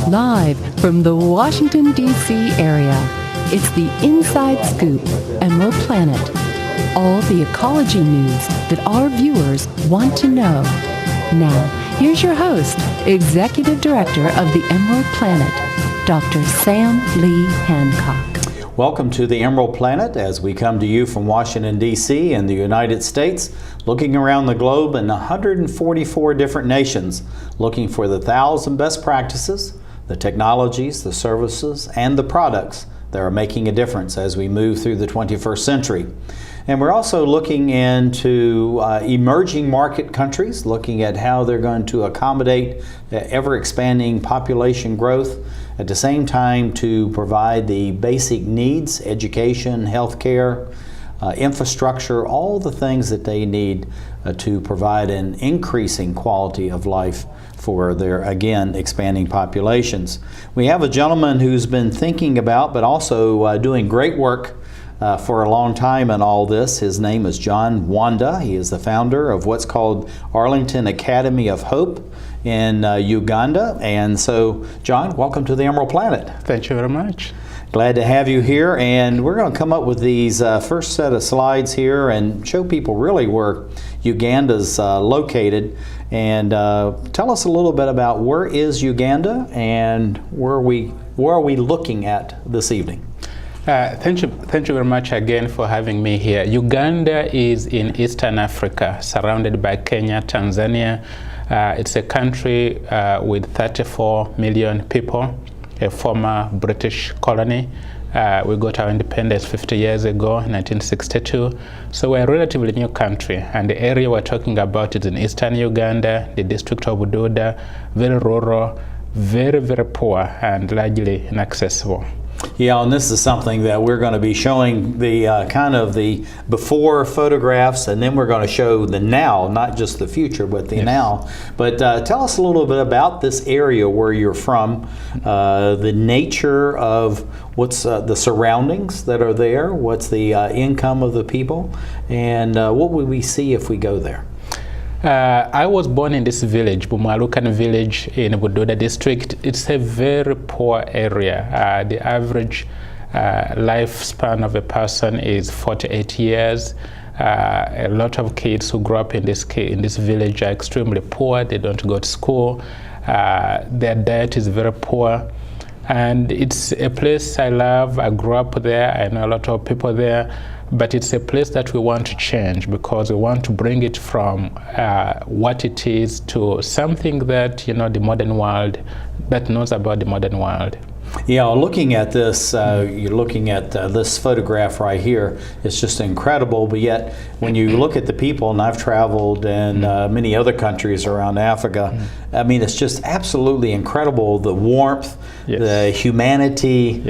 Live from the Washington, D.C. area, it's the Inside Scoop, Emerald Planet. All the ecology news that our viewers want to know. Now, here's your host, Executive Director of the Emerald Planet, Dr. Sam Hancock. Welcome to the Emerald Planet as we come to you from Washington, D.C. in the United States, looking around the globe in 144 different nations, looking for the 1,000 best practices, the technologies, the services, and the products that are making a difference as we move through the 21st century. And we're also looking into emerging market countries, looking at how they're going to accommodate ever-expanding population growth, at the same time to provide the basic needs, education, healthcare, infrastructure, all the things that they need to provide an increasing quality of life for their, again, expanding populations. We have a gentleman who's been thinking about, but also doing great work for a long time in all this. His name is John Wanda. He is the founder of what's called Arlington Academy of Hope in Uganda. And so, John, welcome to the Emerald Planet. Thank you very much. Glad to have you here, and we're going to come up with these first set of slides here and show people really where Uganda's located. And tell us a little bit about where is Uganda and where are we looking at this evening? Thank you very much again for having me here. Uganda is in Eastern Africa, surrounded by Kenya, Tanzania. It's a country with 34 million people, a former British colony. We got our independence 50 years ago, 1962. So we're a relatively new country, and the area we're talking about is in Eastern Uganda, the district of Bududa, very rural, very, very poor, and largely inaccessible. Yeah, and this is something that we're going to be showing the kind of the before photographs, and then we're going to show the now, not just the future, but the now. But tell us a little bit about this area where you're from, the nature of what's the surroundings that are there, what's the income of the people, and what will we see if we go there? I was born in this village, Bumalukan village in Bududa district. It's a very poor area. The average lifespan of a person is 48 years. A lot of kids who grow up in this village are extremely poor. They don't go to school. Their diet is very poor. And it's a place I love. I grew up there. I know a lot of people there. But it's a place that we want to change because we want to bring it from what it is to something that, the modern world, that knows about the modern world. Yeah, looking at this, you're looking at this photograph right here. It's just incredible, but yet when you look at the people, and I've traveled in many other countries around Africa, I mean, it's just absolutely incredible, the warmth, the humanity,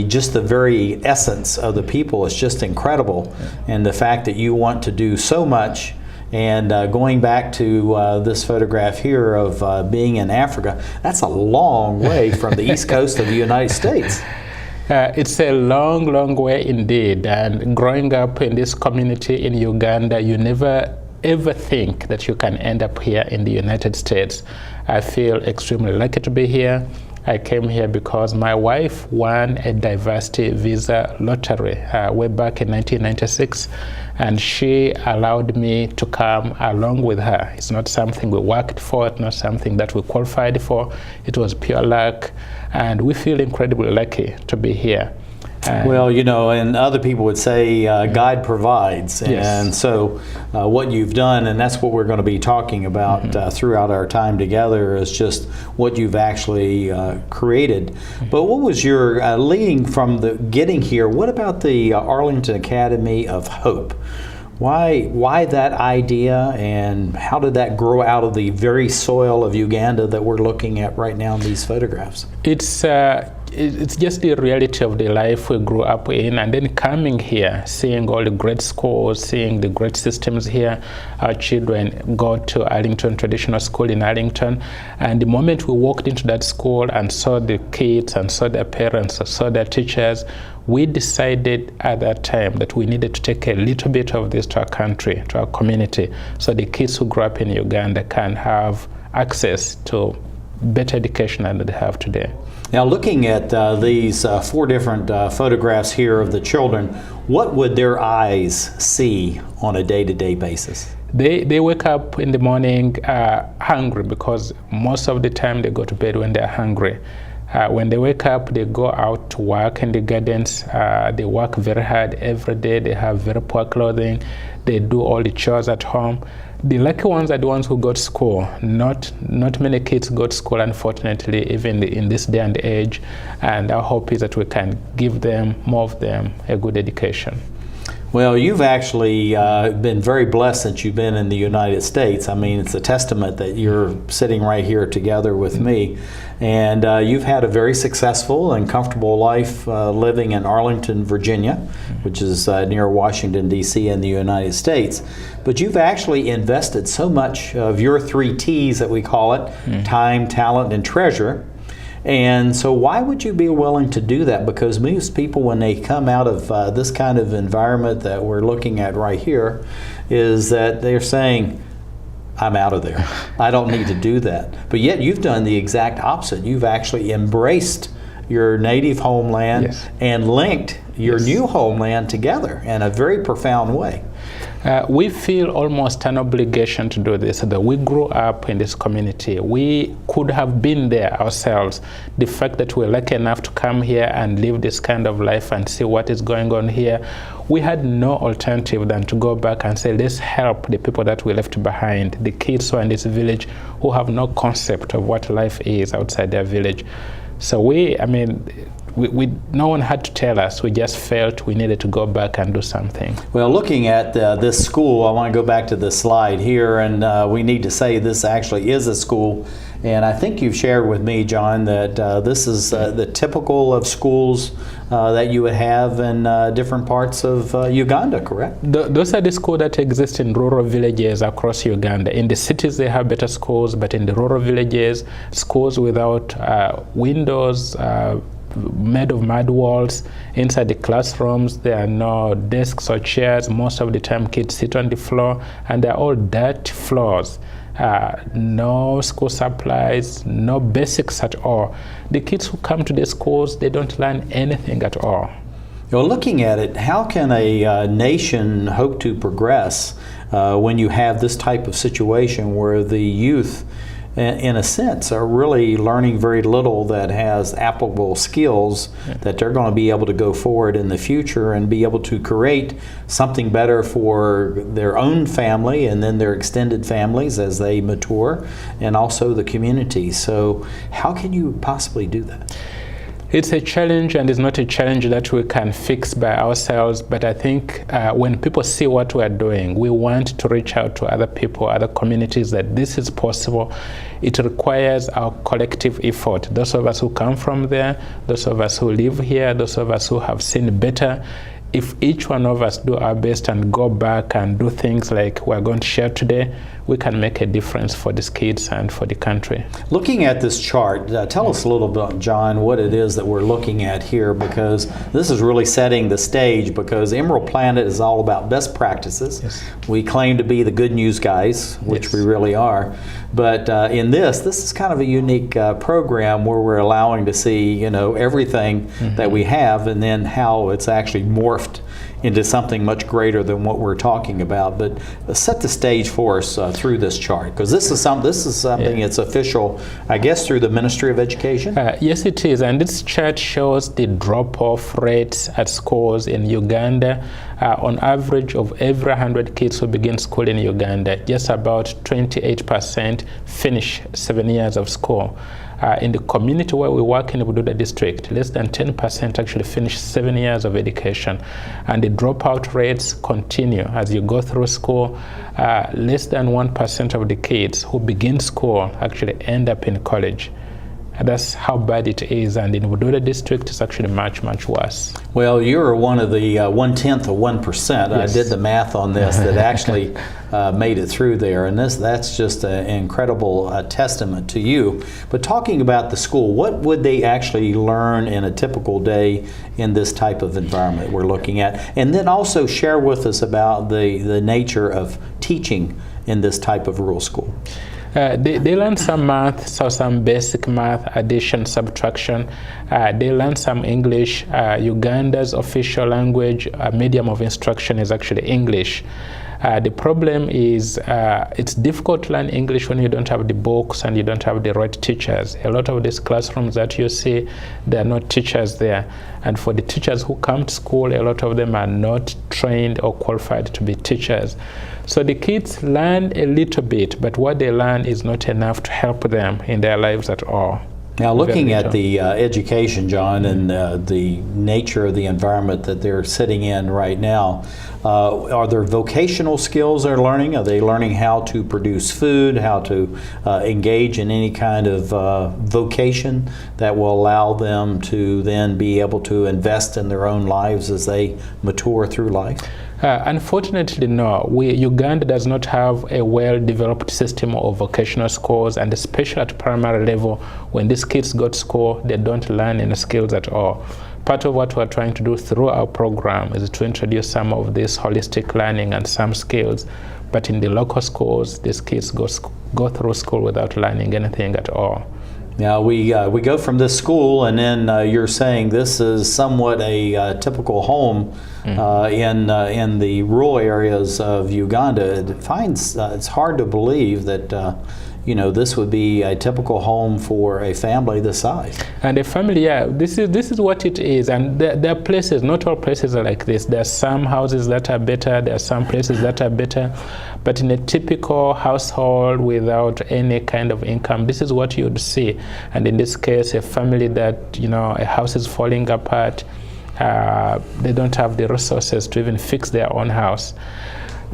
just the very essence of the people is just incredible. And the fact that you want to do so much. And going back to this photograph here of being in Africa, that's a long way from the east coast of the United States. It's a long, long way indeed. And growing up in this community in Uganda, you never ever think that you can end up here in the United States. I feel extremely lucky to be here. I came here because my wife won a diversity visa lottery way back in 1996, and she allowed me to come along with her. It's not something we worked for, it's not something that we qualified for. It was pure luck, and we feel incredibly lucky to be here. Well, and other people would say God provides. And so what you've done, and that's what we're going to be talking about throughout our time together, is just what you've actually created. But what was your leading from the getting here? What about the Arlington Academy of Hope? Why that idea, and how did that grow out of the very soil of Uganda that we're looking at right now in these photographs? It's just the reality of the life we grew up in, and then coming here, seeing all the great schools, seeing the great systems here. Our children go to Arlington Traditional School in Arlington, and the moment we walked into that school and saw the kids and saw their parents and saw their teachers, we decided at that time that we needed to take a little bit of this to our country, to our community, so the kids who grew up in Uganda can have access to better education than they have today. Now, looking at these 4 different photographs here of the children, what would their eyes see on a day-to-day basis? They wake up in the morning hungry, because most of the time they go to bed when they're hungry. When they wake up, they go out to work in the gardens. They work very hard every day. They have very poor clothing. They do all the chores at home. The lucky ones are the ones who go to school. Not many kids go to school, unfortunately, even in this day and age. And our hope is that we can give them, more of them, a good education. Well, you've actually been very blessed since you've been in the United States. I mean, it's a testament that you're sitting right here together with me. And you've had a very successful and comfortable life living in Arlington, Virginia, which is near Washington, D.C. in the United States. But you've actually invested so much of your 3 T's that we call it, time, talent, and treasure. And so why would you be willing to do that? Because most people, when they come out of this kind of environment that we're looking at right here, is that they're saying, I'm out of there. I don't need to do that. But yet you've done the exact opposite. You've actually embraced your native homeland and linked your new homeland together in a very profound way. We feel almost an obligation to do this. That we grew up in this community. We could have been there ourselves. The fact that we're lucky enough to come here and live this kind of life and see what is going on here, we had no alternative than to go back and say, let's help the people that we left behind, the kids who are in this village who have no concept of what life is outside their village. So no one had to tell us. We just felt we needed to go back and do something. Well, looking at this school, I want to go back to the slide here, and we need to say this actually is a school. And I think you've shared with me, John, that this is the typical of schools that you would have in different parts of Uganda, correct? Those are the schools that exist in rural villages across Uganda. In the cities, they have better schools, but in the rural villages, schools without windows, made of mud walls. Inside the classrooms, there are no desks or chairs. Most of the time, kids sit on the floor, and they're all dirt floors. No school supplies, no basics at all. The kids who come to the schools, they don't learn anything at all. You're looking at it, how can a nation hope to progress when you have this type of situation where the youth, in a sense, are really learning very little that has applicable skills that they're going to be able to go forward in the future and be able to create something better for their own family and then their extended families as they mature, and also the community. So how can you possibly do that? It's a challenge, and it's not a challenge that we can fix by ourselves, but I think when people see what we're doing, we want to reach out to other people, other communities, that this is possible. It requires our collective effort. Those of us who come from there, those of us who live here, those of us who have seen better. If each one of us do our best and go back and do things like we're going to share today, we can make a difference for these kids and for the country. Looking at this chart, tell us a little bit, John, what it is that we're looking at here, because this is really setting the stage, because Emerald Planet is all about best practices. Yes. We claim to be the good news guys, which we really are. But in this is kind of a unique program where we're allowing to see, everything that we have, and then how it's actually morphed into something much greater than what we're talking about. But set the stage for us through this chart, because this is something that's official, I guess, through the Ministry of Education. Yes, it is. And this chart shows the drop-off rates at schools in Uganda. On average, of every 100 kids who begin school in Uganda, just about 28% finish 7 years of school. In the community where we work in the Bududa district, less than 10% actually finish 7 years of education. And the dropout rates continue as you go through school. Less than 1% of the kids who begin school actually end up in college. That's how bad it is, and in Bududa district it's actually much, much worse. Well, you're one of the 1/10 of 1%. Yes. I did the math on this that actually made it through there, and that's just an incredible testament to you. But talking about the school, what would they actually learn in a typical day in this type of environment we're looking at? And then also share with us about the nature of teaching in this type of rural school. They learn some math, so some basic math, addition, subtraction. They learn some English. Uganda's official language, medium of instruction is actually English. The problem is it's difficult to learn English when you don't have the books and you don't have the right teachers. A lot of these classrooms that you see, there are not teachers there. And for the teachers who come to school, a lot of them are not trained or qualified to be teachers. So the kids learn a little bit, but what they learn is not enough to help them in their lives at all. Now, looking at the education, John, and the nature of the environment that they're sitting in right now, are there vocational skills they're learning? Are they learning how to produce food, how to engage in any kind of vocation that will allow them to then be able to invest in their own lives as they mature through life? Unfortunately, no. Uganda does not have a well-developed system of vocational schools, and especially at primary level, when these kids go to school, they don't learn any skills at all. Part of what we're trying to do through our program is to introduce some of this holistic learning and some skills, but in the local schools, these kids go through school without learning anything at all. Now we go from this school, and then you're saying this is somewhat a typical home in the rural areas of Uganda. It's hard to believe that this would be a typical home for a family this size. And a family, yeah, this is what it is. And there are places, not all places are like this. There are some houses that are better, there are some places that are better. But in a typical household without any kind of income, this is what you'd see. And in this case, a family that, a house is falling apart, they don't have the resources to even fix their own house.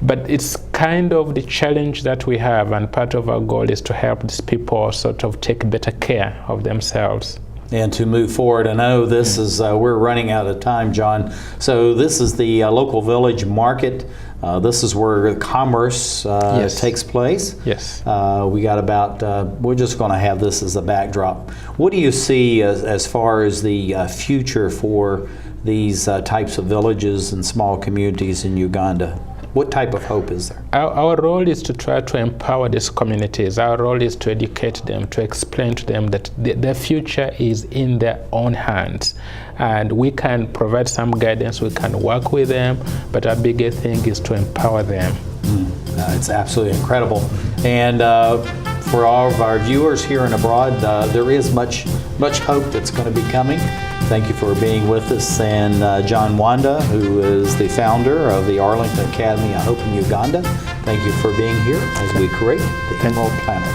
But it's kind of the challenge that we have, and part of our goal is to help these people sort of take better care of themselves. And to move forward. And I know this is, we're running out of time, John. So this is the local village market. This is where commerce takes place. Yes. We got about, we're just going to have this as a backdrop. What do you see as far as the future for these types of villages and small communities in Uganda? What type of hope is there? Our role is to try to empower these communities. Our role is to educate them, to explain to them that their future is in their own hands. And we can provide some guidance, we can work with them, but our bigger thing is to empower them. It's absolutely incredible. And for all of our viewers here and abroad, there is much hope that's going to be coming. Thank you for being with us. And John Wanda, who is the founder of the Arlington Academy of Hope in Uganda, thank you for being here as we create the Emerald Planet.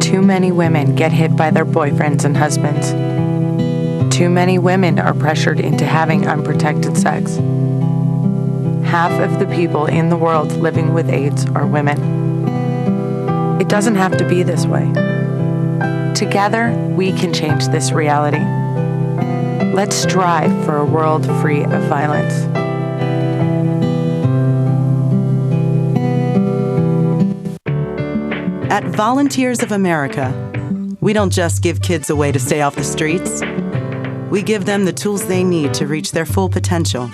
Too many women get hit by their boyfriends and husbands. Too many women are pressured into having unprotected sex. Half of the people in the world living with AIDS are women. It doesn't have to be this way. Together, we can change this reality. Let's strive for a world free of violence. At Volunteers of America, we don't just give kids a way to stay off the streets. We give them the tools they need to reach their full potential.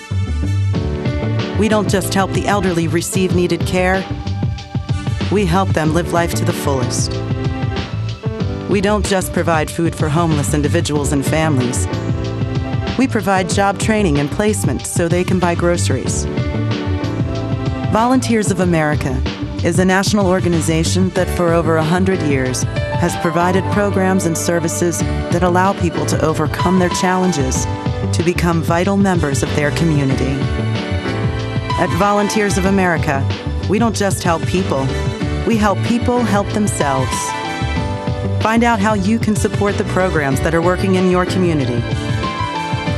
We don't just help the elderly receive needed care. We help them live life to the fullest. We don't just provide food for homeless individuals and families. We provide job training and placement so they can buy groceries. Volunteers of America is a national organization that for over 100 years has provided programs and services that allow people to overcome their challenges to become vital members of their community. At Volunteers of America, we don't just help people, we help people help themselves. Find out how you can support the programs that are working in your community.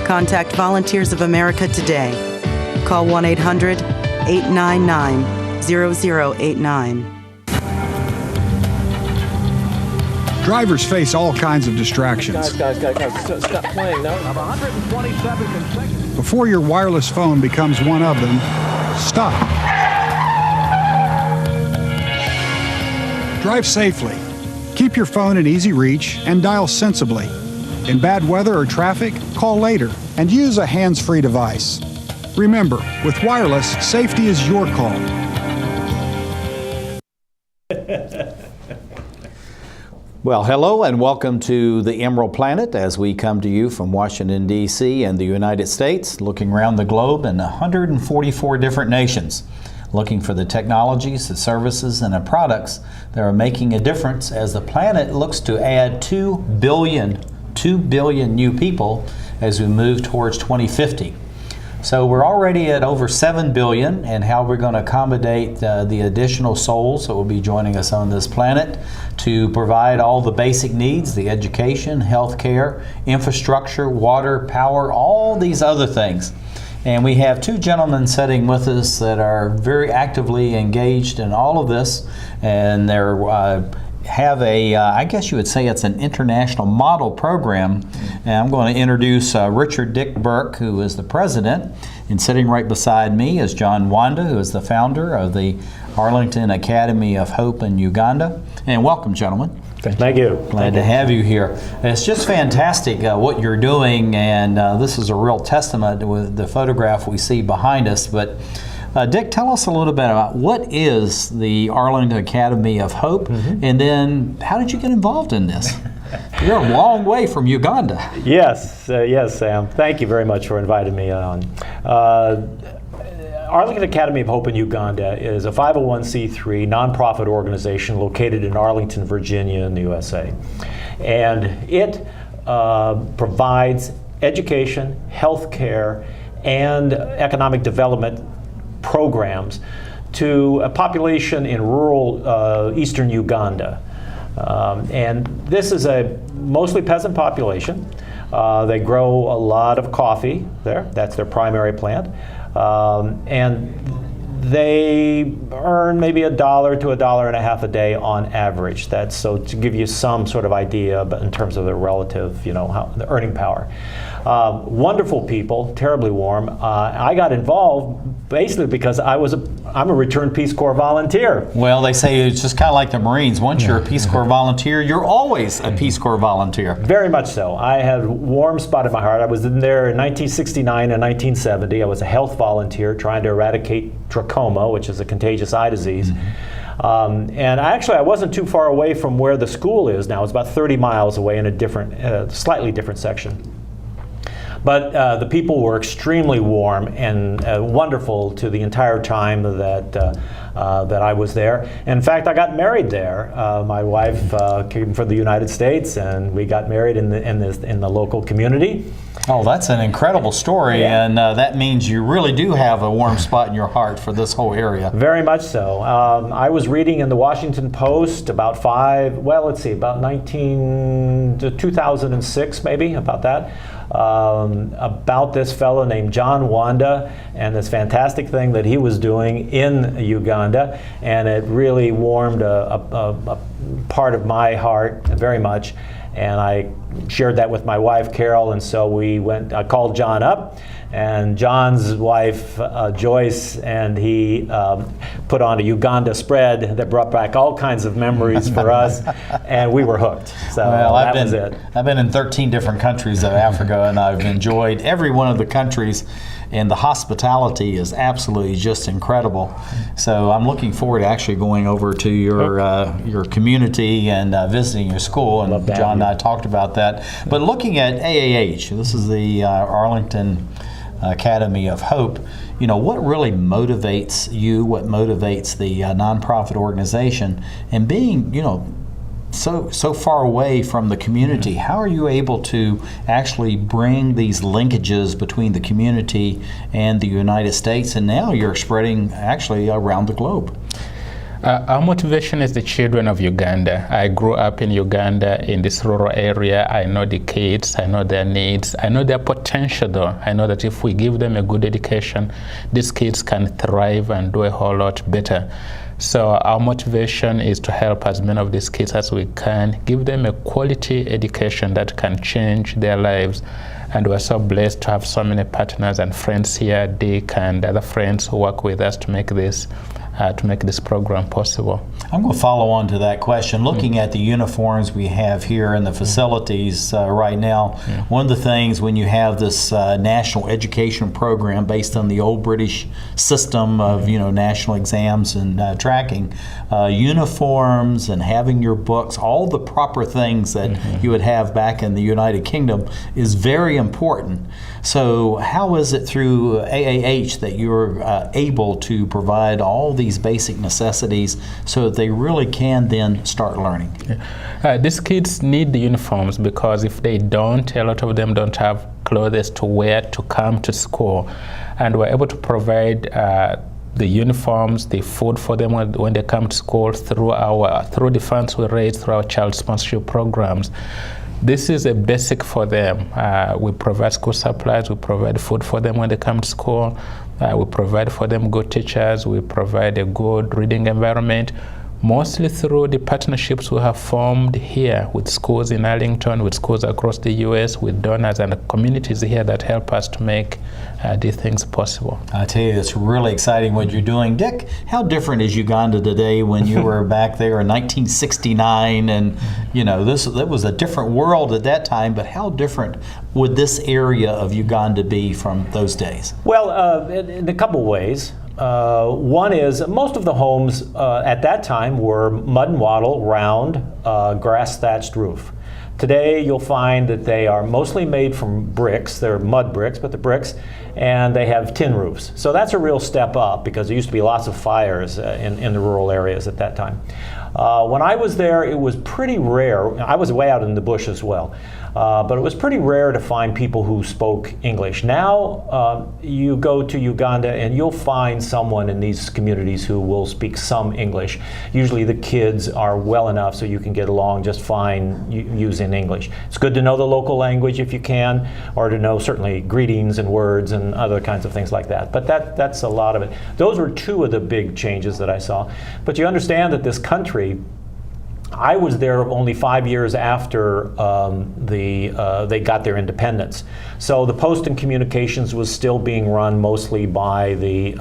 Contact Volunteers of America today. Call 1-800-899-0089. Drivers face all kinds of distractions. Guys, stop playing. No. 127 consecutive. Before your wireless phone becomes one of them, stop. Drive safely. Keep your phone in easy reach and dial sensibly. In bad weather or traffic, call later and use a hands-free device. Remember, with wireless, safety is your call. Well, hello and welcome to the Emerald Planet as we come to you from Washington, D.C. and the United States, looking around the globe in 144 different nations, looking for the technologies, the services, and the products that are making a difference as the planet looks to add 2 billion new people as we move towards 2050. So we're already at over 7 billion, and how we're going to accommodate the additional souls that will be joining us on this planet to provide all the basic needs, the education, healthcare, infrastructure, water, power, all these other things. And we have two gentlemen sitting with us that are very actively engaged in all of this, and they're have a, I guess you would say it's an international model program. And I'm going to introduce Richard Dick Burk, who is the president, and sitting right beside me is John Wanda, who is the founder of the Arlington Academy of Hope in Uganda. And welcome, gentlemen. Thank you. Glad to have you here. It's just fantastic what you're doing, and this is a real testament with the photograph we see behind us. But Dick, tell us a little bit about what is the Arlington Academy of Hope, and then how did you get involved in this? You're a long way from Uganda. Yes, yes, Sam. Thank you very much for inviting me on. Arlington Academy of Hope in Uganda is a 501c3 nonprofit organization located in Arlington, Virginia in the USA. And it provides education, health care, and economic development programs to a population in rural eastern Uganda. And this is a mostly peasant population. They grow a lot of coffee there. That's their primary plant. And they earn maybe $1 to $1.50 a day on average. That's so to give you some sort of idea, but in terms of the relative, the earning power. Wonderful people, terribly warm. I got involved basically because I'm a returned Peace Corps volunteer. Well, they say it's just kind of like the Marines. Once you're a Peace Corps volunteer, you're always a Peace Corps volunteer. Very much so. I had a warm spot in my heart. I was in there in 1969 and 1970. I was a health volunteer trying to eradicate trachoma, which is a contagious eye disease. And I wasn't too far away from where the school is now. It's about 30 miles away in a different, slightly different section. But the people were extremely warm and wonderful to the entire time that I was there. In fact, I got married there. My wife came from the United States, and we got married in the local community. Oh, that's an incredible story, and that means you really do have a warm spot in your heart for this whole area. Very much so. I was reading in the Washington Post about 2006 maybe, about that. About this fellow named John Wanda and this fantastic thing that he was doing in Uganda, and it really warmed a part of my heart very much, and I shared that with my wife Carol, and so I called John up, and John's wife Joyce, and he put on a Uganda spread that brought back all kinds of memories for us, and we were hooked. So that was it. I've been in 13 different countries of Africa, and I've enjoyed every one of the countries, and the hospitality is absolutely just incredible. So I'm looking forward to actually going over to your community and visiting your school, and John and I talked about that. But looking at AAH, this is the Arlington Academy of Hope, what really motivates you, what motivates the nonprofit organization, and being, so far away from the community, how are you able to actually bring these linkages between the community and the United States, and now you're spreading actually around the globe? Our motivation is the children of Uganda. I grew up in Uganda in this rural area. I know the kids, I know their needs, I know their potential though. I know that if we give them a good education, these kids can thrive and do a whole lot better. So our motivation is to help as many of these kids as we can, give them a quality education that can change their lives. And we're so blessed to have so many partners and friends here, Dick and other friends who work with us to make this to make this program possible. I'm going to follow on to that question. Looking at the uniforms we have here in the facilities right now, one of the things when you have this national education program based on the old British system of national exams and tracking, uniforms and having your books, all the proper things that you would have back in the United Kingdom is very important. So how is it through AAH that you're able to provide all these basic necessities so that they really can then start learning? These kids need the uniforms because if they don't, a lot of them don't have clothes to wear to come to school. And we're able to provide the uniforms, the food for them when they come to school through the funds we raise through our child sponsorship programs. This is a basic for them. We provide school supplies, we provide food for them when they come to school, we provide for them good teachers, we provide a good reading environment, mostly through the partnerships we have formed here with schools in Arlington, with schools across the U.S., with donors and communities here that help us to make these things possible. I tell you, it's really exciting what you're doing. Dick, how different is Uganda today when you were back there in 1969? And, that was a different world at that time, but how different would this area of Uganda be from those days? Well, in a couple ways. One is most of the homes at that time were mud and wattle, round, grass thatched roof. Today you'll find that they are mostly made from bricks. They're mud bricks, but they're bricks, and they have tin roofs. So that's a real step up because there used to be lots of fires in the rural areas at that time. When I was there, it was pretty rare. I was way out in the bush as well. But it was pretty rare to find people who spoke English. Now you go to Uganda and you'll find someone in these communities who will speak some English. Usually the kids are well enough so you can get along just fine using English. It's good to know the local language if you can, or to know certainly greetings and words and other kinds of things like that. But that's a lot of it. Those were two of the big changes that I saw. But you understand that this country, I was there only 5 years after they got their independence. So the post and communications was still being run mostly by the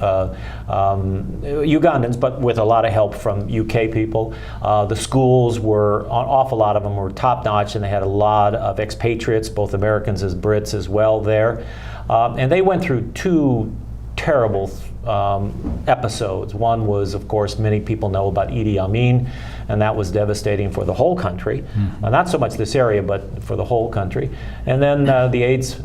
Ugandans, but with a lot of help from UK people. The schools were, an awful lot of them were top-notch, and they had a lot of expatriates, both Americans as Brits as well there. And they went through two terrible episodes. One was, of course, many people know about Idi Amin, and that was devastating for the whole country. Not so much this area, but for the whole country. And then the AIDS,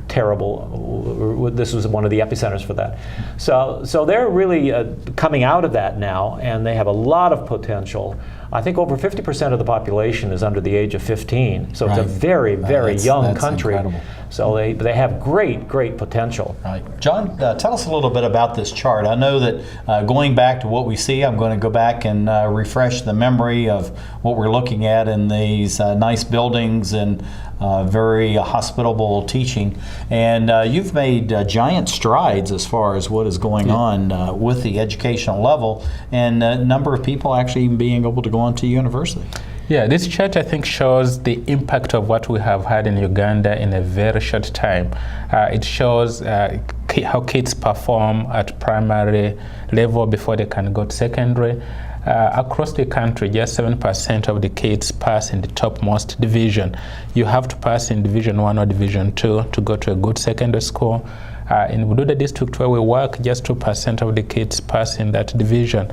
terrible. This was one of the epicenters for that. So they're really coming out of that now, and they have a lot of potential. I think over 50% of the population is under the age of 15. So it's a very, very young country. Incredible. So they have great potential. Right. John, tell us a little bit about this chart. I know that going back to what we see, I'm going to go back and refresh the memory of what we're looking at in these nice buildings and very hospitable teaching. And you've made giant strides as far as what is going on with the educational level, and a number of people actually even being able to go on to university. Yeah, this chart I think shows the impact of what we have had in Uganda in a very short time. It shows how kids perform at primary level before they can go to secondary. Across the country, just 7% of the kids pass in the topmost division. You have to pass in Division 1 or Division 2 to go to a good secondary school. In Bududa district where we work, just 2% of the kids pass in that division.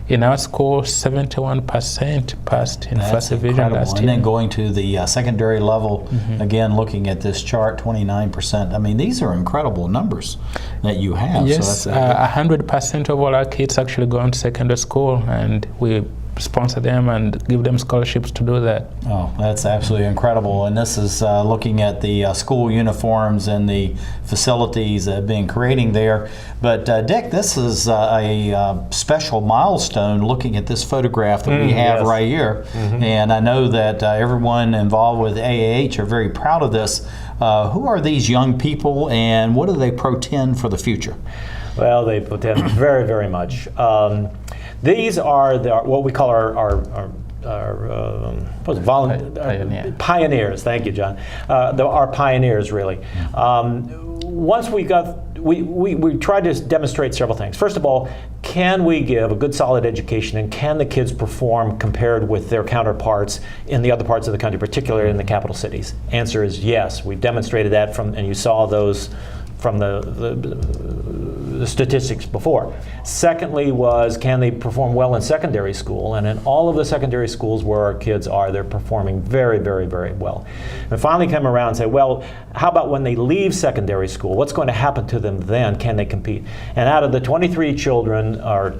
In our school, 71% passed in first division last year. And then going to the secondary level, again, looking at this chart, 29%. I mean, these are incredible numbers that you have. Yes, 100% of all our kids actually go on to secondary school, and we sponsor them and give them scholarships to do that. Oh, that's absolutely incredible. And this is looking at the school uniforms and the facilities being creating there. But Dick, this is a special milestone looking at this photograph that we have right here. And I know that everyone involved with AAH are very proud of this. Who are these young people, and what do they portend for the future? Well, they portend very, very much. These are what we call our pioneers. Thank you, John. Our pioneers, really. Once we got we tried to demonstrate several things. First of all, can we give a good solid education, and can the kids perform compared with their counterparts in the other parts of the country, particularly in the capital cities? Answer is yes. We've demonstrated that and you saw those from the statistics before. Secondly was, can they perform well in secondary school? And in all of the secondary schools where our kids are, they're performing very, very, very well. And finally come around and say, well, how about when they leave secondary school? What's going to happen to them then? Can they compete? And out of the 23 children, or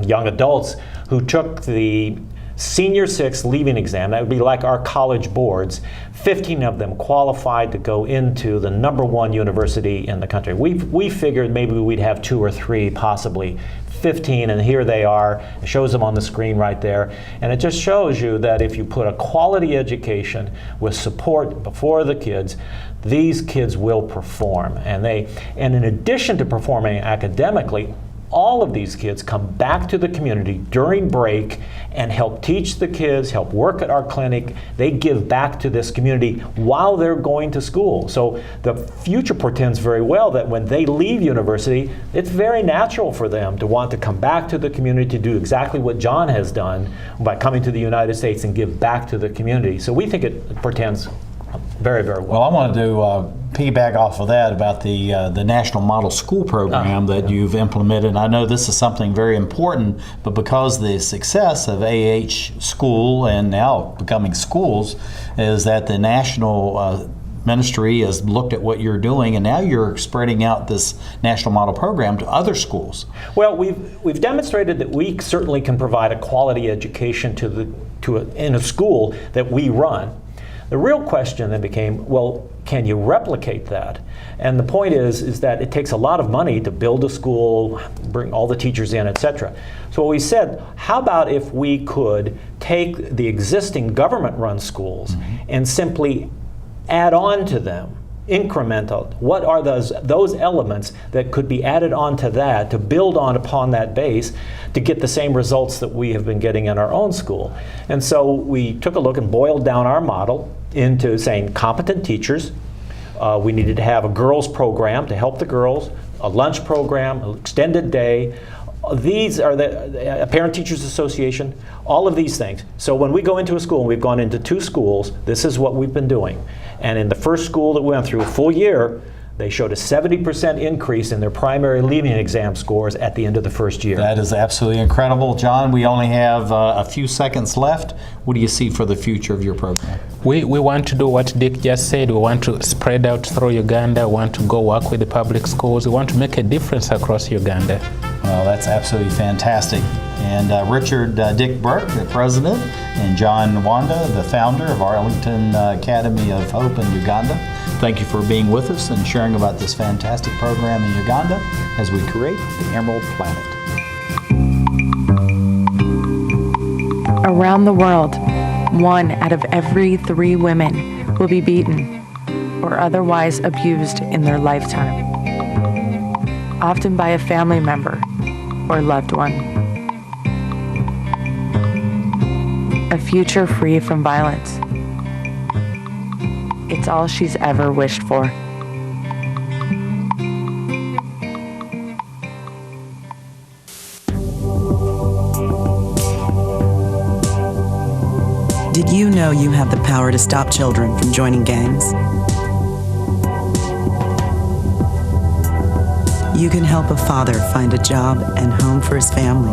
young adults, who took the Senior 6 leaving exam, that would be like our college boards, 15 of them qualified to go into the #1 university in the country. We figured maybe we'd have 2 or 3, possibly 15, and here they are. It shows them on the screen right there. And it just shows you that if you put a quality education with support before the kids, these kids will perform. And in addition to performing academically, all of these kids come back to the community during break and help teach the kids, help work at our clinic. They give back to this community while they're going to school. So the future portends very well that when they leave university, it's very natural for them to want to come back to the community to do exactly what John has done by coming to the United States and give back to the community. So we think it portends very, very well. Well, I wanted to piggyback off of that about the National Model School Program that you've implemented. I know this is something very important, but because the success of AH School and now becoming schools is that the national ministry has looked at what you're doing, and now you're spreading out this National Model Program to other schools. Well, we've demonstrated that we certainly can provide a quality education in a school that we run. The real question then became, well, can you replicate that? And the point is that it takes a lot of money to build a school, bring all the teachers in, etc. So we said, how about if we could take the existing government-run schools and simply add on to them, incremental? What are those elements that could be added onto that to build upon that base to get the same results that we have been getting in our own school? And so we took a look and boiled down our model into saying competent teachers. We needed to have a girls program to help the girls, a lunch program, an extended day. These are the Parent Teachers Association, all of these things. So when we go into a school, and we've gone into 2 schools, this is what we've been doing. And in the first school that we went through, a full year, they showed a 70% increase in their primary leaving exam scores at the end of the first year. That is absolutely incredible. John, we only have a few seconds left. What do you see for the future of your program? We want to do what Dick just said. We want to spread out through Uganda. We want to go work with the public schools. We want to make a difference across Uganda. Well, that's absolutely fantastic. And Richard Dick Burk, the president, and John Wanda, the founder of Arlington Academy of Hope in Uganda, thank you for being with us and sharing about this fantastic program in Uganda as we create the Emerald Planet. Around the world, 1 out of every 3 women will be beaten or otherwise abused in their lifetime, often by a family member or loved one. A future free from violence. It's all she's ever wished for. Did you know you have the power to stop children from joining gangs? You can help a father find a job and home for his family.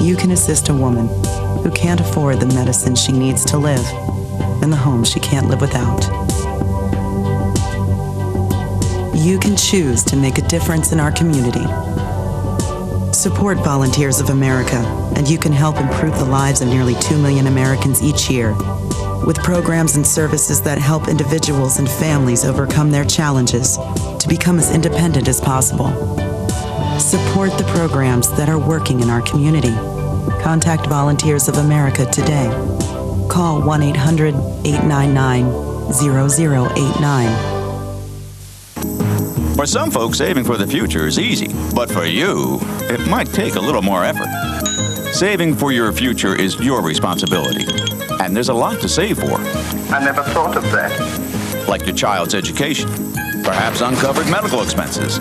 You can assist a woman who can't afford the medicine she needs to live and the home she can't live without. You can choose to make a difference in our community. Support Volunteers of America, and you can help improve the lives of nearly 2 million Americans each year with programs and services that help individuals and families overcome their challenges to become as independent as possible. Support the programs that are working in our community. Contact Volunteers of America today. Call 1-800-899-0089. For some folks, saving for the future is easy, but for you, it might take a little more effort. Saving for your future is your responsibility, and there's a lot to save for. I never thought of that. Like your child's education, perhaps uncovered medical expenses,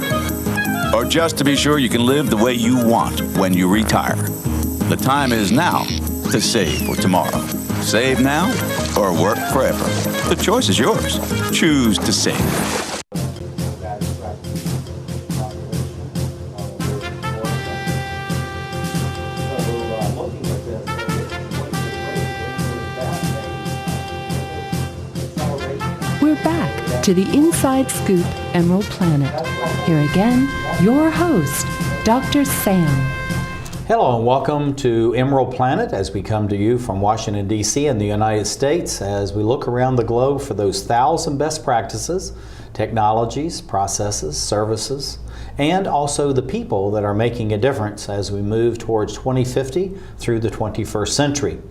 or just to be sure you can live the way you want when you retire. The time is now to save for tomorrow. Save now or work forever. The choice is yours. Choose to save. We're back to the Inside Scoop Emerald Planet. Here again, your host, Dr. Sam. Hello and welcome to Emerald Planet as we come to you from Washington, D.C. in the United States as we look around the globe for those 1,000 best practices, technologies, processes, services, and also the people that are making a difference as we move towards 2050 through the 21st century.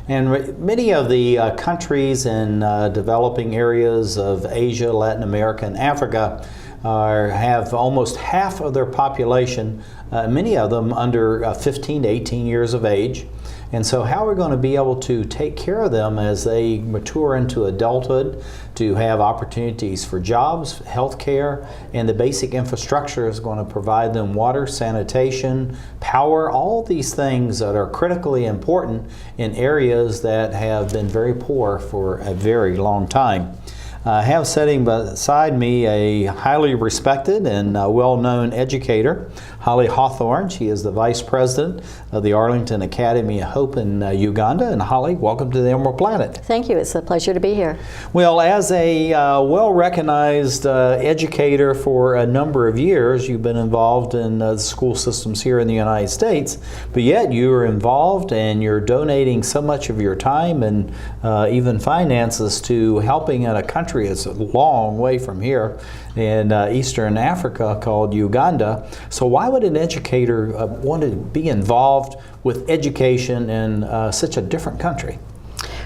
And many of the countries in developing areas of Asia, Latin America, and Africa have almost half of their population, many of them under 15 to 18 years of age. And so how are we going to be able to take care of them as they mature into adulthood, to have opportunities for jobs, health care, and the basic infrastructure is going to provide them water, sanitation, power, all these things that are critically important in areas that have been very poor for a very long time. I have sitting beside me a highly respected and well-known educator, Holly Hawthorne. She is the Vice President of the Arlington Academy of Hope in Uganda. And Holly, welcome to the Emerald Planet. Thank you. It's a pleasure to be here. Well, as a well-recognized educator for a number of years, you've been involved in the school systems here in the United States, but yet you are involved and you're donating so much of your time and even finances to helping in a country that's a long way from here in Eastern Africa called Uganda. So why would an educator want to be involved with education in such a different country?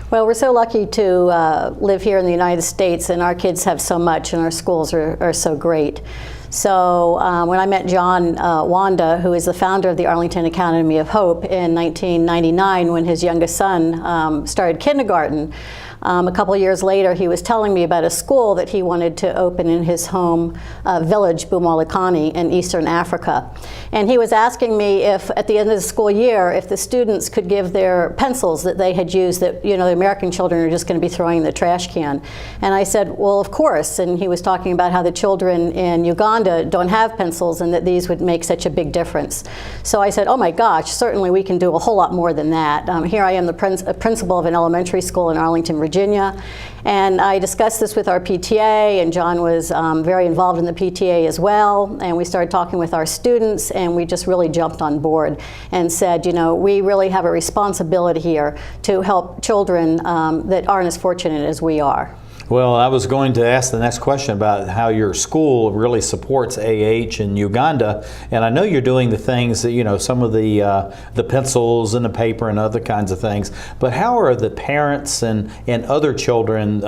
Well, we're so lucky to live here in the United States, and our kids have so much, and our schools are so great. So when I met John Wanda, who is the founder of the Arlington Academy of Hope, in 1999, when his youngest son started kindergarten, a couple of years later, he was telling me about a school that he wanted to open in his home village, Bumalikani, in Eastern Africa. And he was asking me if, at the end of the school year, if the students could give their pencils that they had used that, you know, the American children are just going to be throwing in the trash can. And I said, well, of course. And he was talking about how the children in Uganda don't have pencils and that these would make such a big difference. So I said, oh my gosh, certainly we can do a whole lot more than that. Here I am, the principal of an elementary school in Arlington, Virginia, and I discussed this with our PTA, and John was very involved in the PTA as well, and we started talking with our students, and we just really jumped on board and said, you know, we really have a responsibility here to help children that aren't as fortunate as we are. Well, I was going to ask the next question about how your school really supports AH in Uganda, and I know you're doing the things that, you know, some of the pencils and the paper and other kinds of things, but how are the parents and other children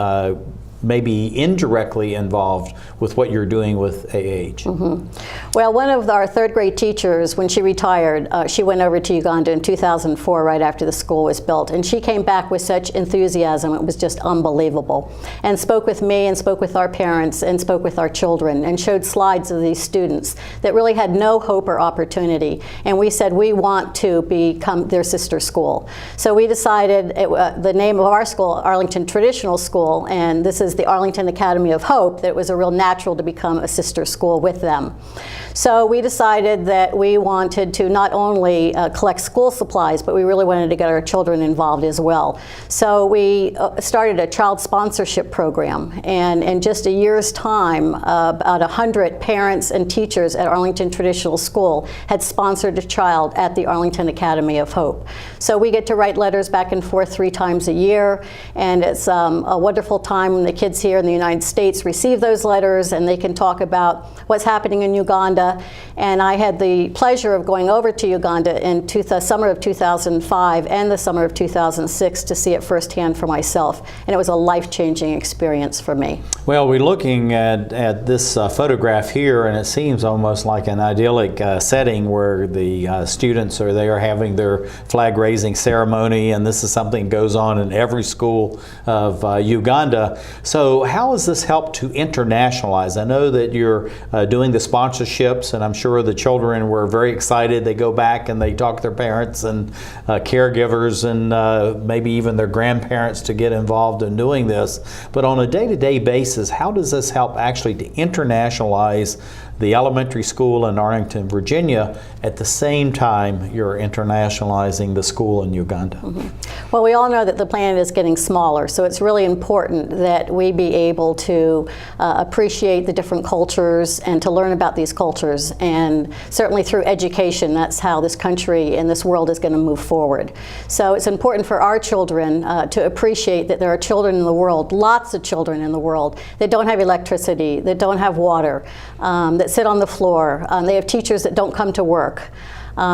maybe indirectly involved with what you're doing with AH? Mm-hmm. Well, one of our third grade teachers, when she retired, she went over to Uganda in 2004, right after the school was built, and she came back with such enthusiasm. It was just unbelievable, and spoke with me and spoke with our parents and spoke with our children and showed slides of these students that really had no hope or opportunity, and we said we want to become their sister school. So we decided the name of our school, Arlington Traditional School, and this is the Arlington Academy of Hope, that it was a real natural to become a sister school with them. So we decided that we wanted to not only collect school supplies, but we really wanted to get our children involved as well. So we started a child sponsorship program, and in just a year's time, about 100 parents and teachers at Arlington Traditional School had sponsored a child at the Arlington Academy of Hope. So we get to write letters back and forth 3 times a year, and it's a wonderful time when the kids here in the United States receive those letters, and they can talk about what's happening in Uganda. And I had the pleasure of going over to Uganda in the summer of 2005 and the summer of 2006 to see it firsthand for myself. And it was a life-changing experience for me. Well, we're looking at this photograph here, and it seems almost like an idyllic setting where the students are there having their flag-raising ceremony, and this is something that goes on in every school of Uganda. So how has this helped to internationalize? I know that you're doing the sponsorships, and I'm sure the children were very excited. They go back and they talk to their parents and caregivers and maybe even their grandparents to get involved in doing this. But on a day-to-day basis, how does this help actually to internationalize the elementary school in Arlington, Virginia, at the same time you're internationalizing the school in Uganda? Mm-hmm. Well, we all know that the planet is getting smaller, so it's really important that we be able to appreciate the different cultures and to learn about these cultures. And certainly through education, that's how this country and this world is going to move forward. So it's important for our children to appreciate that there are children in the world, lots of children in the world, that don't have electricity, that don't have water, that sit on the floor. They have teachers that don't come to work.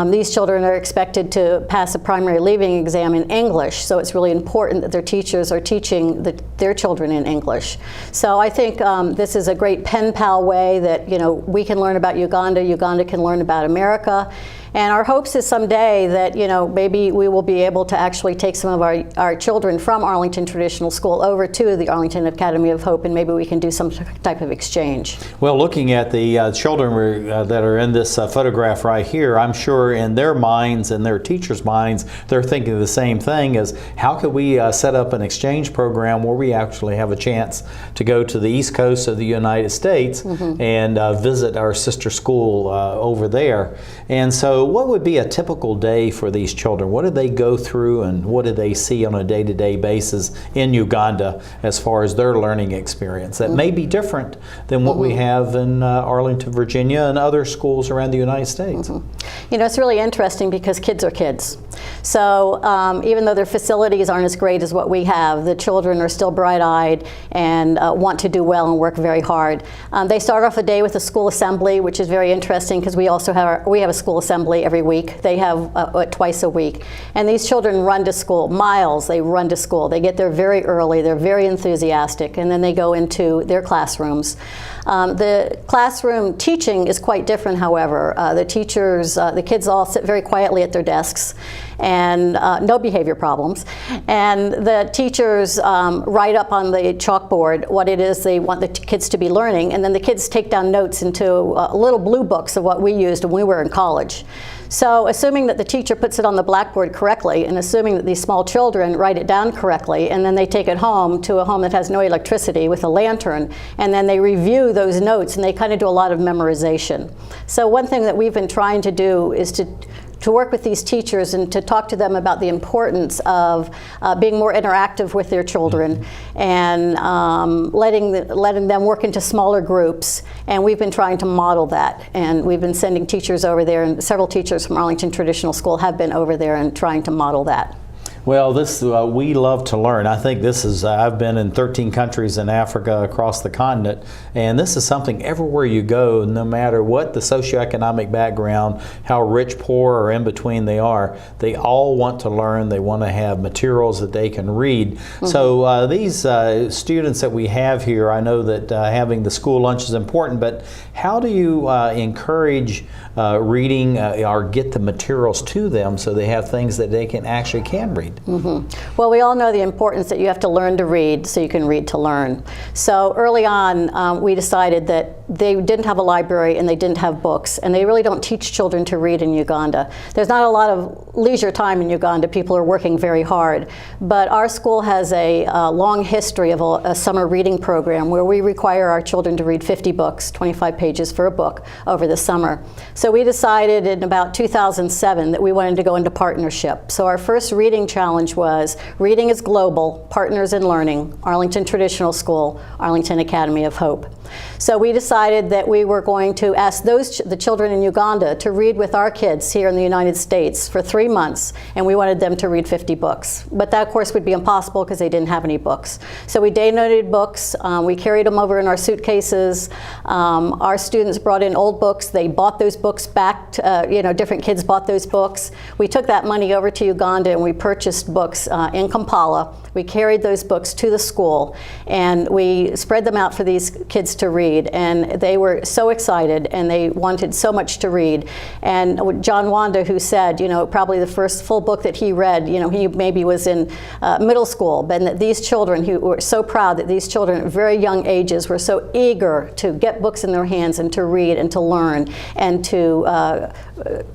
These children are expected to pass a primary leaving exam in English, so it's really important that their teachers are teaching their children in English. So I think this is a great pen pal way that we can learn about Uganda, Uganda can learn about America. And our hopes is someday that maybe we will be able to actually take some of our children from Arlington Traditional School over to the Arlington Academy of Hope, and maybe we can do some type of exchange. Well, looking at the children that are in this photograph right here, I'm sure in their minds and their teachers' minds, they're thinking the same thing as how could we set up an exchange program where we actually have a chance to go to the East Coast of the United States and visit our sister school over there. And so what would be a typical day for these children? What do they go through and what do they see on a day-to-day basis in Uganda as far as their learning experience that may be different than what we have in Arlington, Virginia and other schools around the United States? It's really interesting because kids are kids. So even though their facilities aren't as great as what we have, the children are still bright-eyed and want to do well and work very hard. They start off the day with a school assembly, which is very interesting because we also have a school assembly every week. They have twice a week. And these children run to school, miles they run to school. They get there very early, they're very enthusiastic, and then they go into their classrooms. The classroom teaching is quite different, however. The kids all sit very quietly at their desks and no behavior problems. And the teachers write up on the chalkboard what it is they want the kids to be learning, and then the kids take down notes into little blue books of what we used when we were in college. So assuming that the teacher puts it on the blackboard correctly and assuming that these small children write it down correctly, and then they take it home to a home that has no electricity with a lantern, and then they review those notes and they kind of do a lot of memorization. So one thing that we've been trying to do is to work with these teachers and to talk to them about the importance of being more interactive with their children and letting them work into smaller groups. And we've been trying to model that. And we've been sending teachers over there, and several teachers from Arlington Traditional School have been over there and trying to model that. Well, this we love to learn. I think this is, I've been in 13 countries in Africa across the continent, and this is something everywhere you go, no matter what the socioeconomic background, how rich, poor, or in between they all want to learn. They want to have materials that they can read. So these students that we have here, I know that having the school lunch is important, but how do you encourage reading or get the materials to them so they have things that they actually can read? Well, we all know the importance that you have to learn to read so you can read to learn. So early on, we decided that they didn't have a library and they didn't have books, and they really don't teach children to read in Uganda. There's not a lot of leisure time in Uganda. People are working very hard. But our school has a long history of a summer reading program where we require our children to read 50 books, 25 pages for a book over the summer. So we decided in about 2007 that we wanted to go into partnership. So our first reading challenge was Reading is Global, Partners in Learning, Arlington Traditional School, Arlington Academy of Hope. So we decided decided that we were going to ask the children in Uganda to read with our kids here in the United States for 3 months, and we wanted them to read 50 books. But that, of course, would be impossible because they didn't have any books. So we donated books. We carried them over in our suitcases. Our students brought in old books. They bought those books back. Different kids bought those books. We took that money over to Uganda and we purchased books in Kampala. We carried those books to the school and we spread them out for these kids to read, and they were so excited and they wanted so much to read. And John Wanda, who said, probably the first full book that he read, he maybe was in middle school, but that these children who were so proud that these children at very young ages were so eager to get books in their hands and to read and to learn and to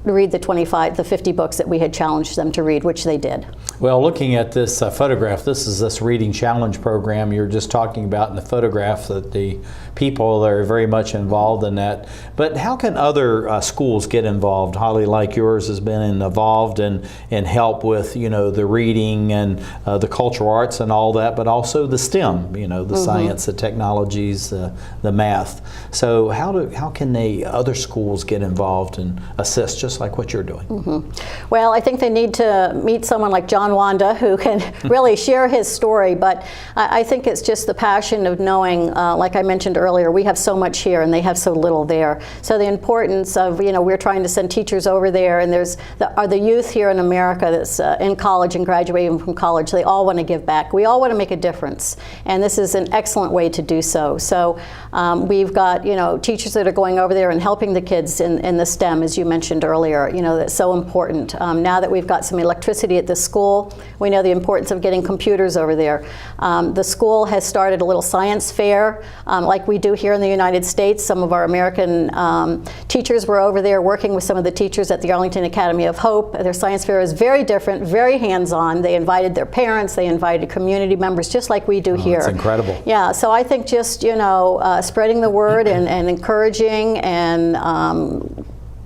read the 50 books that we had challenged them to read, which they did. Well, looking at this photograph, this is this Reading Challenge program you're just talking about in the photograph, that the people are very much involved in that. But how can other schools get involved? Holly, like yours, has been involved and help with, the reading and the cultural arts and all that, but also the STEM, the science, the technologies, the math. So how can other schools get involved and assist, just like what you're doing? Well, I think they need to meet someone like John Wanda who can really share his story, but I think it's just the passion of knowing, like I mentioned earlier, we have so much here and they have so little there. So the importance of, we're trying to send teachers over there, and there's the youth here in America that's in college and graduating from college. They all want to give back. We all want to make a difference, and this is an excellent way to do so. So we've got, teachers that are going over there and helping the kids in the STEM, as you mentioned earlier, that's so important. Now that we've got some electricity at the school, we know the importance of getting computers over there. The school has started a little science fair, like we do here in the United States. Some of our American teachers were over there working with some of the teachers at the Arlington Academy of Hope. Their science fair is very different, very hands-on. They invited their parents, they invited community members, just like we do here. It's incredible. Yeah, so I think just, spreading the word and encouraging and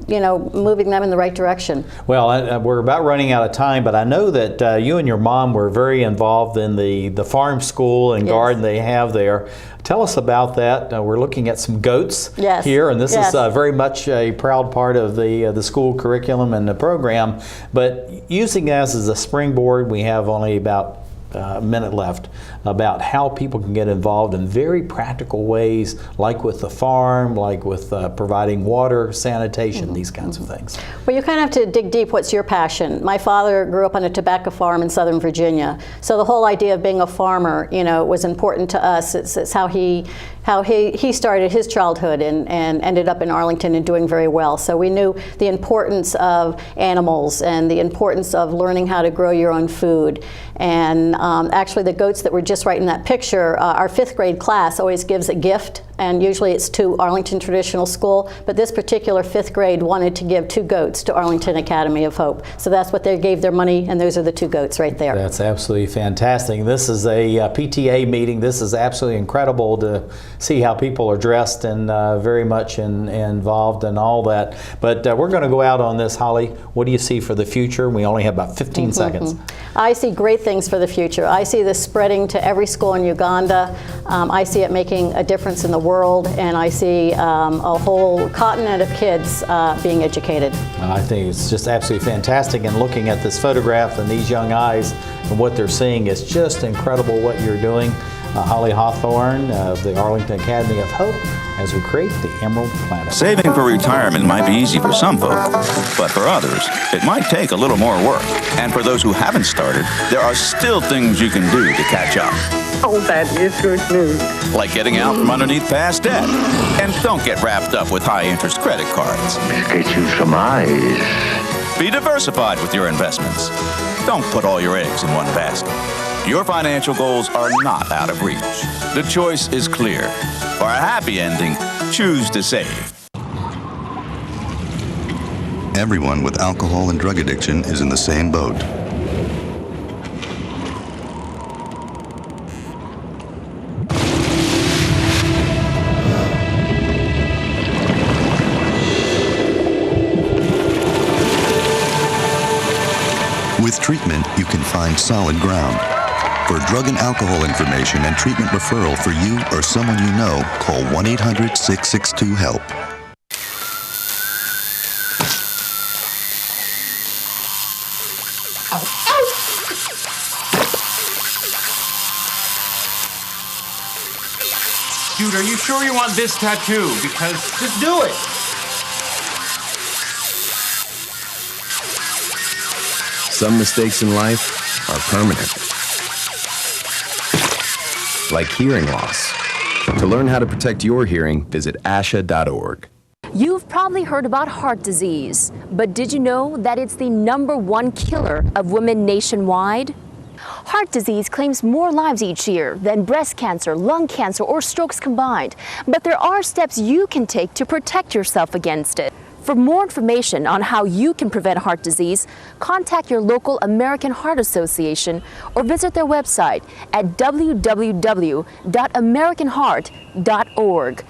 moving them in the right direction. Well, we're about running out of time, but I know that you and your mom were very involved in the farm school and garden they have there. Tell us about that. We're looking at some goats here, and this is very much a proud part of the school curriculum and the program. But using as a springboard, we have only about a minute left, about how people can get involved in very practical ways, like with the farm, like with providing water, sanitation, these kinds of things. Well, you kind of have to dig deep. What's your passion? My father grew up on a tobacco farm in Southern Virginia, so the whole idea of being a farmer, was important to us. It's how he started his childhood and ended up in Arlington and doing very well. So we knew the importance of animals and the importance of learning how to grow your own food. And actually the goats that were just right in that picture, our 5th grade class always gives a gift, and usually it's to Arlington Traditional School, but this particular 5th grade wanted to give 2 goats to Arlington Academy of Hope. So that's what they gave their money, and those are the 2 goats right there. That's absolutely fantastic. This is a PTA meeting. This is absolutely incredible to see how people are dressed and very much involved and all that. But we're going to go out on this. Holly, what do you see for the future? We only have about 15 seconds. I see great things for the future. I see this spreading to every school in Uganda. I see it making a difference in the world, and I see a whole continent of kids being educated. I think it's just absolutely fantastic, and looking at this photograph and these young eyes and what they're seeing is just incredible what you're doing. Holly Hawthorne of the Arlington Academy of Hope, as we create the Emerald Planet. Saving for retirement might be easy for some folk, but for others, it might take a little more work. And for those who haven't started, there are still things you can do to catch up. Oh, that is good news. Like getting out from underneath past debt. And don't get wrapped up with high-interest credit cards. Get you some eyes. Be diversified with your investments. Don't put all your eggs in one basket. Your financial goals are not out of reach. The choice is clear. For a happy ending, choose to save. Everyone with alcohol and drug addiction is in the same boat. With treatment, you can find solid ground. For drug and alcohol information and treatment referral for you or someone you know, call 1-800-662-HELP. Dude, are you sure you want this tattoo? Because just do it. Some mistakes in life are permanent. Like hearing loss. To learn how to protect your hearing, visit asha.org. You've probably heard about heart disease, but did you know that it's the #1 killer of women nationwide? Heart disease claims more lives each year than breast cancer, lung cancer, or strokes combined. But there are steps you can take to protect yourself against it. For more information on how you can prevent heart disease, contact your local American Heart Association or visit their website at www.americanheart.org.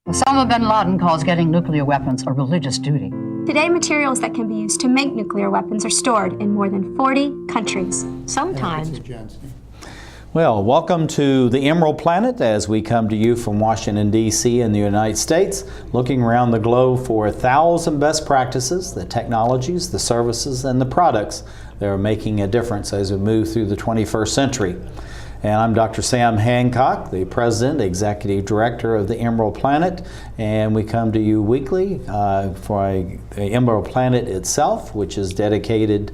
Osama bin Laden calls getting nuclear weapons a religious duty. Today, materials that can be used to make nuclear weapons are stored in more than 40 countries. Sometimes. Well, welcome to the Emerald Planet as we come to you from Washington, D.C. in the United States, looking around the globe for 1,000 best practices, the technologies, the services, and the products that are making a difference as we move through the 21st century. And I'm Dr. Sam Hancock, the President, Executive Director of the Emerald Planet, and we come to you weekly for the Emerald Planet itself, which is dedicated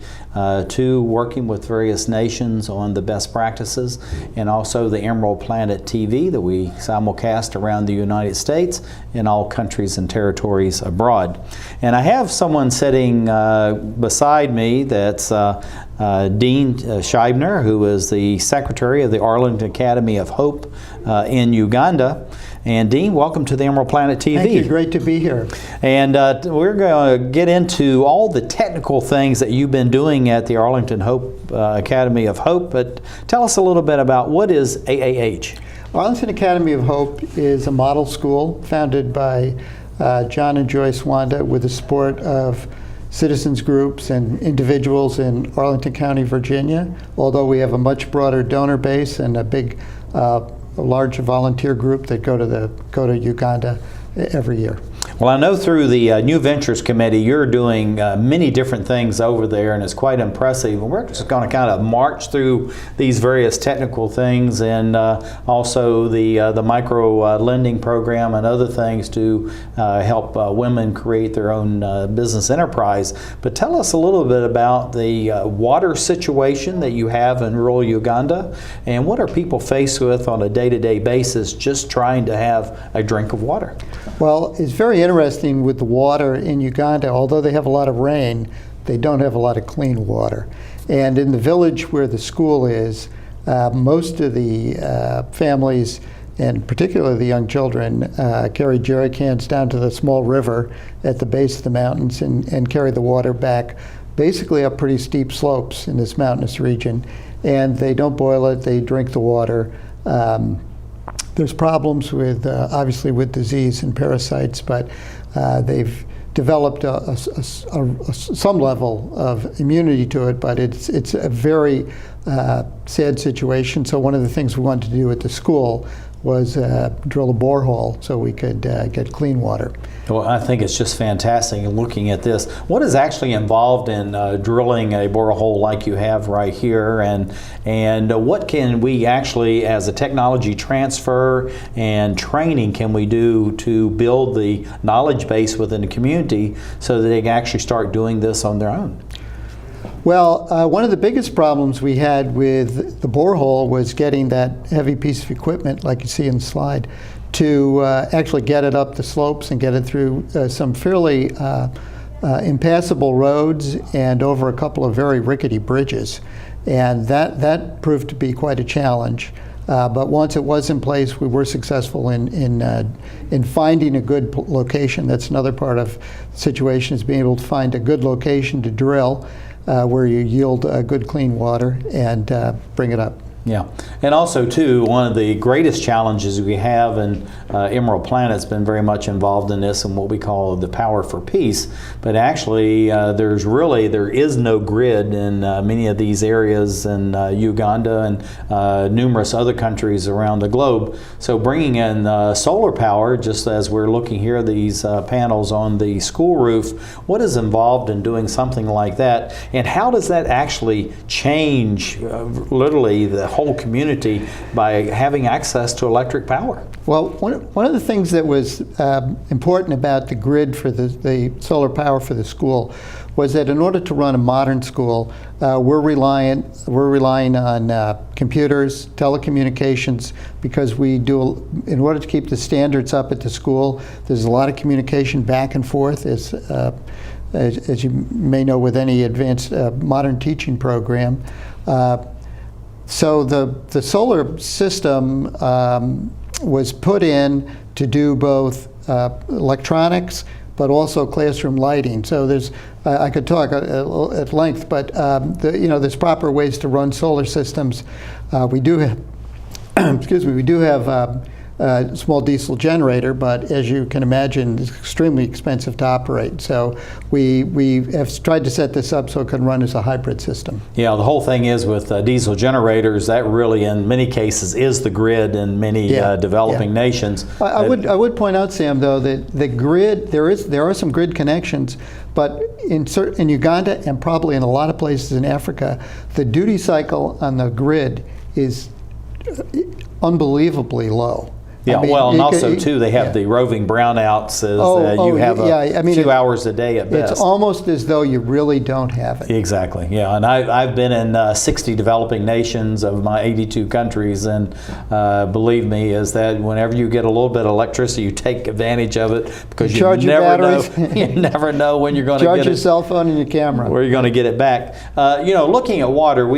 to working with various nations on the best practices, and also the Emerald Planet TV that we simulcast around the United States and all countries and territories abroad. And I have someone sitting beside me that's Dean Scribner, who is the Secretary of the Arlington Academy of Hope in Uganda. And Dean, welcome to the Emerald Planet TV. Thank you, great to be here. And we're going to get into all the technical things that you've been doing at the Arlington Academy of Hope, but tell us a little bit about what is AAH? Arlington Academy of Hope is a model school founded by John and Joyce Wanda with the support of citizens groups and individuals in Arlington County, Virginia, although we have a much broader donor base and a big, large volunteer group that go to Uganda every year. Well, I know through the New Ventures Committee you're doing many different things over there, and it's quite impressive. And we're just going to kind of march through these various technical things, and also the micro lending program and other things to help women create their own business enterprise. But tell us a little bit about the water situation that you have in rural Uganda, and what are people faced with on a day-to-day basis just trying to have a drink of water? Well, it's very interesting with the water in Uganda. Although they have a lot of rain, they don't have a lot of clean water. And in the village where the school is, most of the families, and particularly the young children, carry jerry cans down to the small river at the base of the mountains and carry the water back basically up pretty steep slopes in this mountainous region. And they don't boil it, they drink the water. There's problems with, obviously, with disease and parasites, but they've developed some level of immunity to it, but it's a very sad situation. So one of the things we wanted to do at the school was drill a borehole so we could get clean water. Well, I think it's just fantastic looking at this. What is actually involved in drilling a borehole like you have right here, and what can we actually, as a technology transfer and training, can we do to build the knowledge base within the community so that they can actually start doing this on their own? Well, one of the biggest problems we had with the borehole was getting that heavy piece of equipment, like you see in the slide, to actually get it up the slopes and get it through some fairly impassable roads and over a couple of very rickety bridges. And that proved to be quite a challenge. But once it was in place, we were successful in finding a good location. That's another part of the situation, is being able to find a good location to drill where you yield good clean water and bring it up. Yeah, and also too, one of the greatest challenges we have, and Emerald Planet's been very much involved in this, and what we call the Power for Peace. But actually, there is no grid in many of these areas in Uganda and numerous other countries around the globe. So bringing in solar power, just as we're looking here, these panels on the school roof, what is involved in doing something like that, and how does that actually change literally the whole community by having access to electric power? Well, one of the things that was important about the grid for the solar power for the school was that in order to run a modern school, we're relying on computers, telecommunications, because in order to keep the standards up at the school, there's a lot of communication back and forth, as you may know with any advanced modern teaching program. So the solar system was put in to do both electronics, but also classroom lighting. So I could talk at length, but there's proper ways to run solar systems. We do have, we do have a small diesel generator, but as you can imagine, it's extremely expensive to operate. So we have tried to set this up so it can run as a hybrid system. Yeah, the whole thing is with diesel generators, that really in many cases is the grid in many developing nations. I would point out, Sam, though, that the grid, there are some grid connections, but in Uganda and probably in a lot of places in Africa, the duty cycle on the grid is unbelievably low. Yeah, and also too, they have the roving brownouts. You have a few hours a day at best. It's almost as though you really don't have it. Exactly. Yeah, and I've been in 60 developing nations of my 82 countries, and believe me, is that whenever you get a little bit of electricity, you take advantage of it because you never know when you're going to get it. Charge your cell phone and your camera. Where you're going to get it back. Looking at water,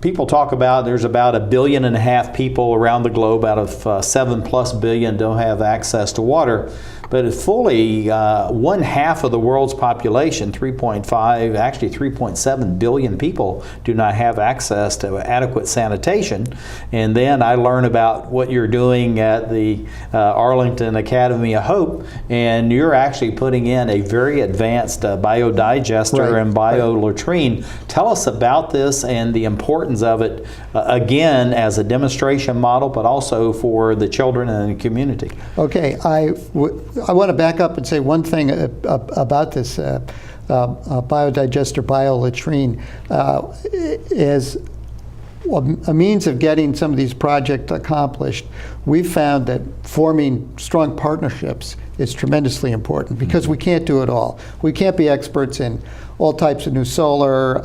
people talk about there's about 1.5 billion people around the globe out of 7+ billion don't have access to water. But fully 1/2 of the world's population, 3.7 billion people, do not have access to adequate sanitation. And then I learn about what you're doing at the Arlington Academy of Hope, and you're actually putting in a very advanced biodigester and biolatrine. Tell us about this and the importance of it, again, as a demonstration model, but also for the children and the community. Okay, I want to back up and say one thing about this biodigester biolatrine as a means of getting some of these projects accomplished. We've found that forming strong partnerships is tremendously important because we can't do it all. We can't be experts in all types of new solar,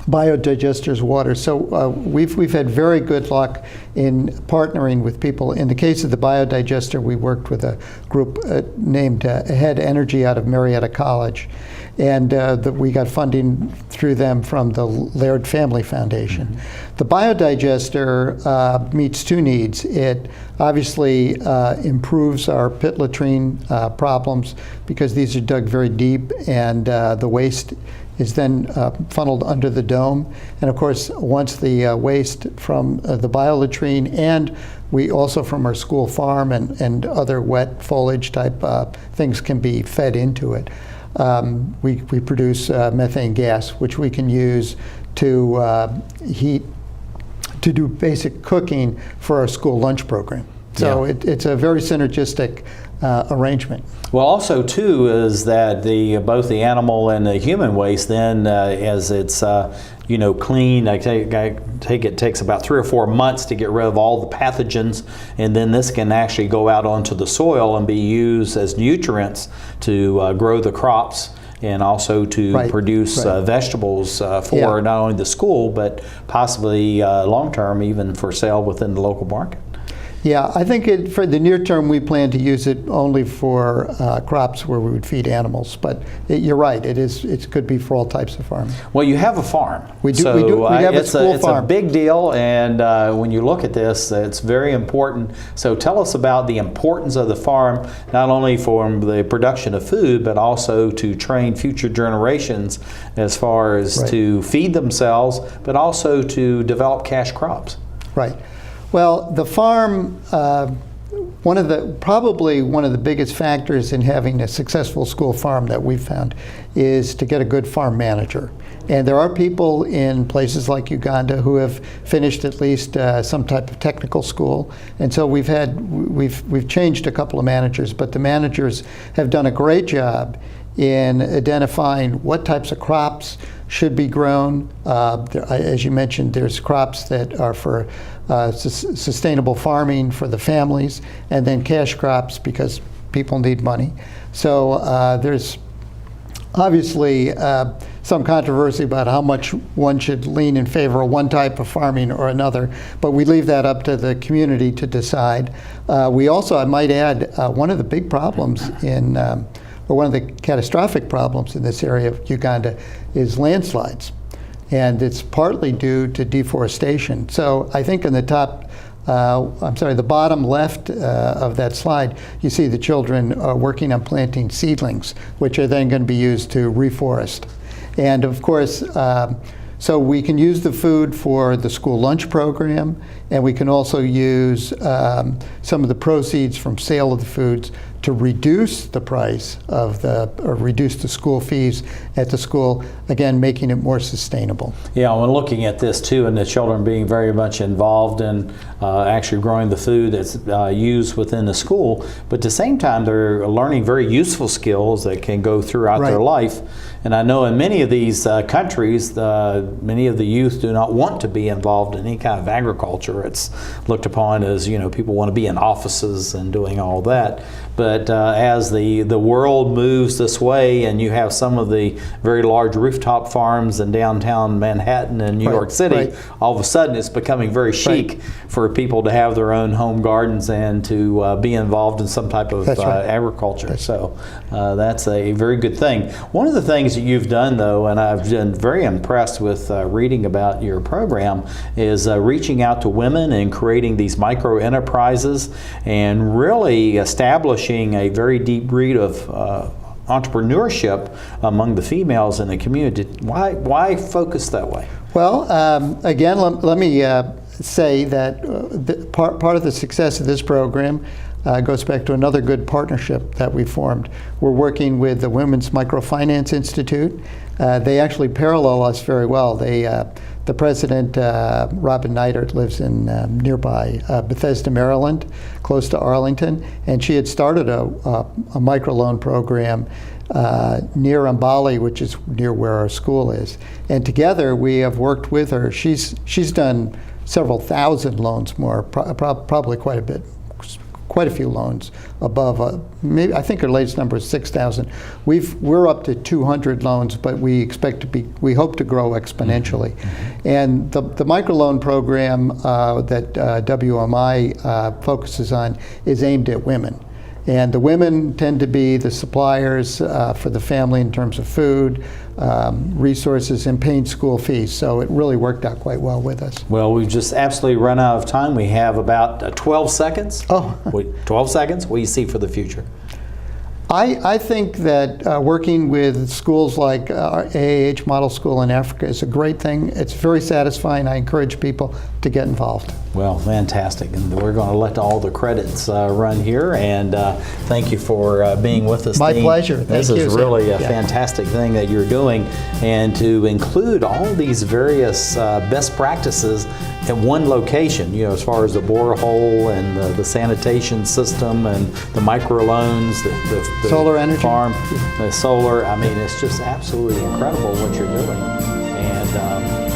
biodigesters, water. So we've had very good luck in partnering with people. In the case of the biodigester, we worked with a group named Ahead Energy out of Marietta College, and we got funding through them from the Laird Family Foundation. Mm-hmm. The biodigester meets two needs. It obviously improves our pit latrine problems because these are dug very deep, and the waste is then funneled under the dome. And of course, once the waste from the biolatrine and we also from our school farm and other wet foliage type things can be fed into it, we produce methane gas, which we can use to heat, to do basic cooking for our school lunch program. So it's a very synergistic arrangement. Well, also too is that both the animal and the human waste then, as it's clean, I take it takes about 3 or 4 months to get rid of all the pathogens, and then this can actually go out onto the soil and be used as nutrients to grow the crops and also to produce vegetables for not only the school but possibly long term even for sale within the local market. Yeah, I think for the near term, we plan to use it only for crops where we would feed animals. But you're right; it could be for all types of farming. Well, you have a farm. We do. We have a school farm. It's a big deal, and when you look at this, it's very important. So tell us about the importance of the farm, not only for the production of food, but also to train future generations as far as to feed themselves, but also to develop cash crops. Right. Well, the farm, probably one of the biggest factors in having a successful school farm that we've found is to get a good farm manager. And there are people in places like Uganda who have finished at least some type of technical school. And so we've changed a couple of managers, but the managers have done a great job in identifying what types of crops should be grown. As you mentioned, there's crops that are for sustainable farming for the families, and then cash crops because people need money. So there's obviously some controversy about how much one should lean in favor of one type of farming or another, but we leave that up to the community to decide. We also, I might add, one of the big problems or one of the catastrophic problems in this area of Uganda is landslides. And it's partly due to deforestation. So I think in the the bottom left of that slide, you see the children working on planting seedlings, which are then going to be used to reforest. And of course, so we can use the food for the school lunch program, and we can also use some of the proceeds from sale of the foods to reduce the price of or reduce the school fees at the school, again, making it more sustainable. Yeah, when looking at this too, and the children being very much involved in actually growing the food that's used within the school, but at the same time, they're learning very useful skills that can go throughout their life. And I know in many of these countries, many of the youth do not want to be involved in any kind of agriculture. It's looked upon as, people want to be in offices and doing all that. But as the world moves this way, and you have some of the very large rooftop farms in downtown Manhattan and New York City, all of a sudden it's becoming very chic for people to have their own home gardens and to be involved in some type of agriculture. So that's a very good thing. One of the things that you've done, though, and I've been very impressed with reading about your program, is reaching out to women and creating these micro enterprises and really establishing a very deep breed of entrepreneurship among the females in the community. Why focus that way? Well, again, let me say that part of the success of this program goes back to another good partnership that we formed. We're working with the Women's Microfinance Institute. They actually parallel us very well. The president, Robin Neidert, lives in nearby Bethesda, Maryland, close to Arlington, and she had started a microloan program near Mbali, which is near where our school is. And together we have worked with her. She's done several thousand loans more, probably quite a few loans above. Maybe I think her latest number is 6,000. We're up to 200 loans, but we hope to grow exponentially. And the microloan program that WMI focuses on is aimed at women. And the women tend to be the suppliers for the family in terms of food, resources, and paying school fees. So it really worked out quite well with us. Well, we've just absolutely run out of time. We have about 12 seconds. 12 seconds. What do you see for the future? I think that working with schools like our AAH Model School in Africa is a great thing. It's very satisfying. I encourage people to get involved. Well, fantastic. And we're going to let all the credits run here. And thank you for being with us. My pleasure. This is really a fantastic thing that you're doing. And to include all these various best practices at one location, as far as the borehole and the sanitation system and the microloans, the solar energy farm, the solar. I mean, it's just absolutely incredible what you're doing. And